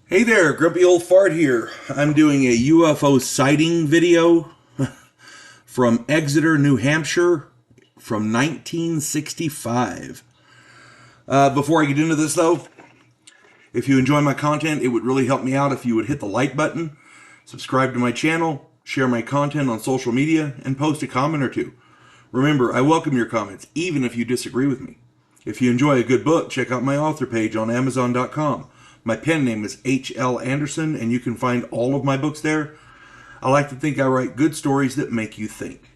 Hey there, Grumpy Old Fart here. I'm doing a UFO sighting video from Exeter, New Hampshire from 1965. Before I get into this though, if you enjoy my content, it would really help me out if you would hit the like button, subscribe to my channel, share my content on social media, and post a comment or two. Remember, I welcome your comments, even if you disagree with me. If you enjoy a good book, check out my author page on Amazon.com. My pen name is H.L. Anderson, and you can find all of my books there. I like to think I write good stories that make you think.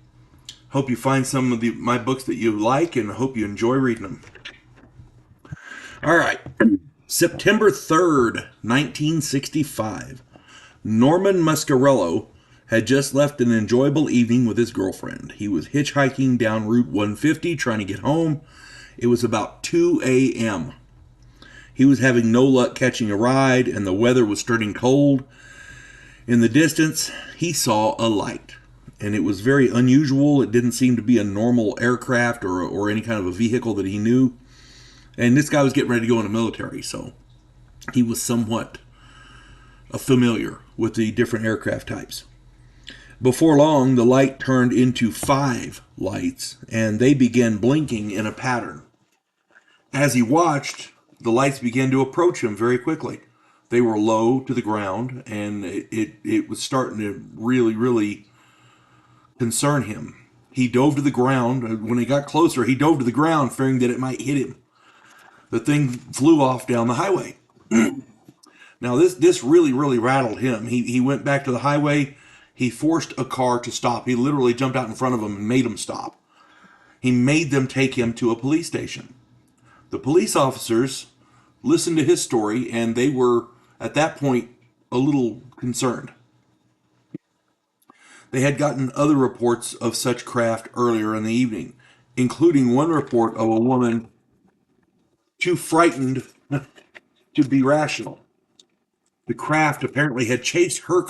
Hope you find some of my books that you like, and hope you enjoy reading them. All right. September 3rd, 1965. Norman Muscarello had just left an enjoyable evening with his girlfriend. He was hitchhiking down Route 150 trying to get home. It was about 2 a.m. He was having no luck catching a ride, and the weather was turning cold. In the distance, he saw a light, and it was very unusual. It didn't seem to be a normal aircraft or any kind of a vehicle that he knew. And this guy was getting ready to go in the military, so he was somewhat familiar with the different aircraft types. Before long, the light turned into 5 lights, and they began blinking in a pattern. As he watched, the lights began to approach him very quickly. They were low to the ground, and it was starting to really concern him. He dove to the ground. When he got closer, he dove to the ground, fearing that it might hit him. The thing flew off down the highway. Now, this really rattled him. He went back to the highway. He forced a car to stop. He literally jumped out in front of them and made them stop. He made them take him to a police station. The police officers listened to his story, and they were, at that point, a little concerned. They had gotten other reports of such craft earlier in the evening, including one report of a woman too frightened to be rational. The craft apparently had chased her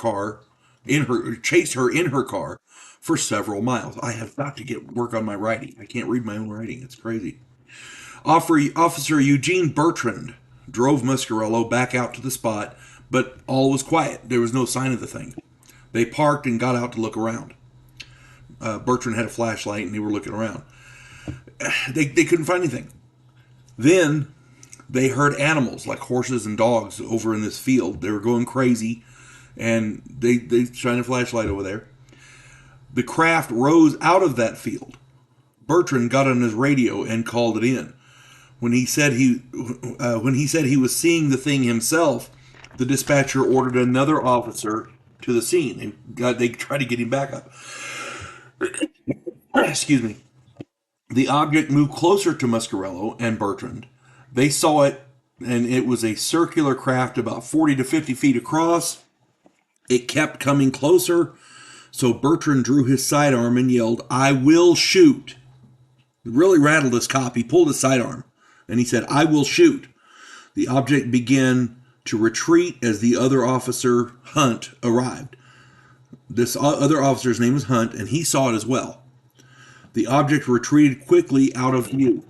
in her car for several miles. I have got to work on my writing. I can't read my own writing. It's crazy. Officer Eugene Bertrand drove Muscarello back out to the spot, but all was quiet. There was no sign of the thing. They parked and got out to look around. Bertrand had a flashlight, and they were looking around. They couldn't find anything. Then they heard animals like horses and dogs over in this field. They were going crazy, and they shined a flashlight over there. The craft rose out of that field. Bertrand got on his radio and called it in. When he said he was seeing the thing himself, the dispatcher ordered another officer to the scene. They tried to get him back up. Excuse me. The object moved closer to Muscarello and Bertrand. They saw it, and it was a circular craft about 40 to 50 feet across. It kept coming closer, so Bertrand drew his sidearm and yelled, "I will shoot." It really rattled this cop. He pulled his sidearm, and he said, "I will shoot." The object began to retreat as the other officer, Hunt, arrived. This other officer's name was Hunt, and he saw it as well. The object retreated quickly out of view.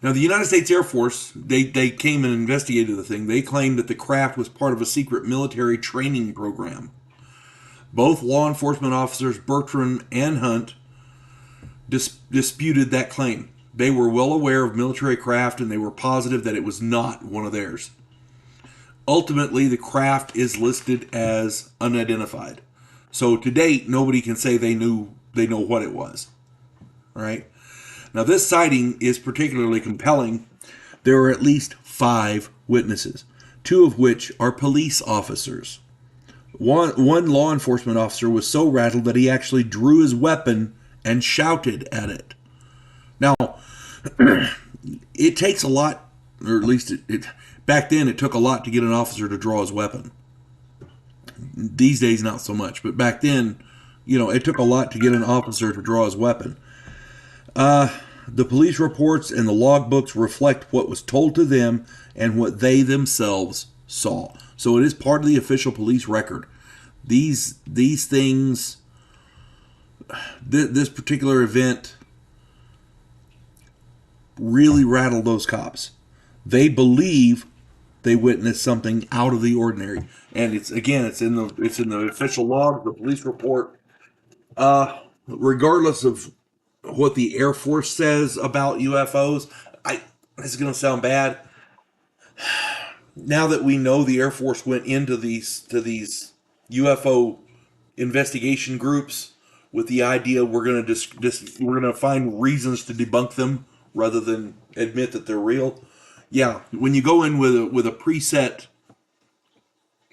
Now, the United States Air Force, they came and investigated the thing. They claimed that the craft was part of a secret military training program. Both law enforcement officers, Bertrand and Hunt, disputed that claim. They were well aware of military craft, and they were positive that it was not one of theirs. Ultimately, the craft is listed as unidentified. So to date, nobody can say they know what it was. All right. Now, this sighting is particularly compelling. There are at least 5 witnesses, 2 of which are police officers. One law enforcement officer was so rattled that he actually drew his weapon and shouted at it. Now, it takes a lot, or at least back then it took a lot to get an officer to draw his weapon. These days, not so much, but back then, it took a lot to get an officer to draw his weapon. The police reports and the logbooks reflect what was told to them and what they themselves saw. So it is part of the official police record. These things, this particular event really rattled those cops. They believe they witnessed something out of the ordinary. And it's in the official log, the police report. Regardless of what the Air Force says about UFOs, this is going to sound bad. Now that we know the Air Force went into these UFO investigation groups with the idea we're going to we're going to find reasons to debunk them rather than admit that they're real. Yeah, when you go in with a preset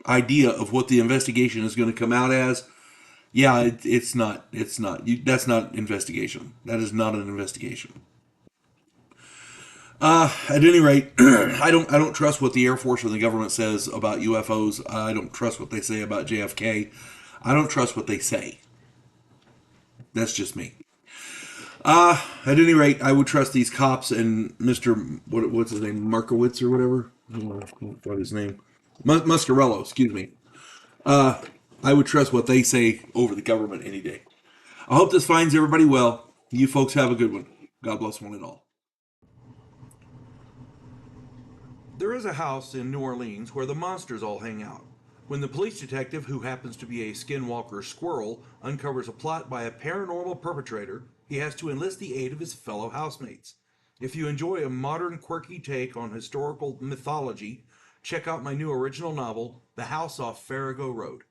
idea of what the investigation is going to come out as, yeah, it's not. That's not investigation. That is not an investigation. At any rate, I don't trust what the Air Force or the government says about UFOs. I don't trust what they say about JFK. I don't trust what they say. That's just me. At any rate, I would trust these cops and Mr. What's his name, Markowitz or whatever. I don't know what his name, Muscarello. Excuse me. I would trust what they say over the government any day. I hope this finds everybody well. You folks have a good one. God bless one and all. There is a house in New Orleans where the monsters all hang out. When the police detective, who happens to be a skinwalker squirrel, uncovers a plot by a paranormal perpetrator, he has to enlist the aid of his fellow housemates. If you enjoy a modern, quirky take on historical mythology, check out my new original novel, The House Off Farrago Road.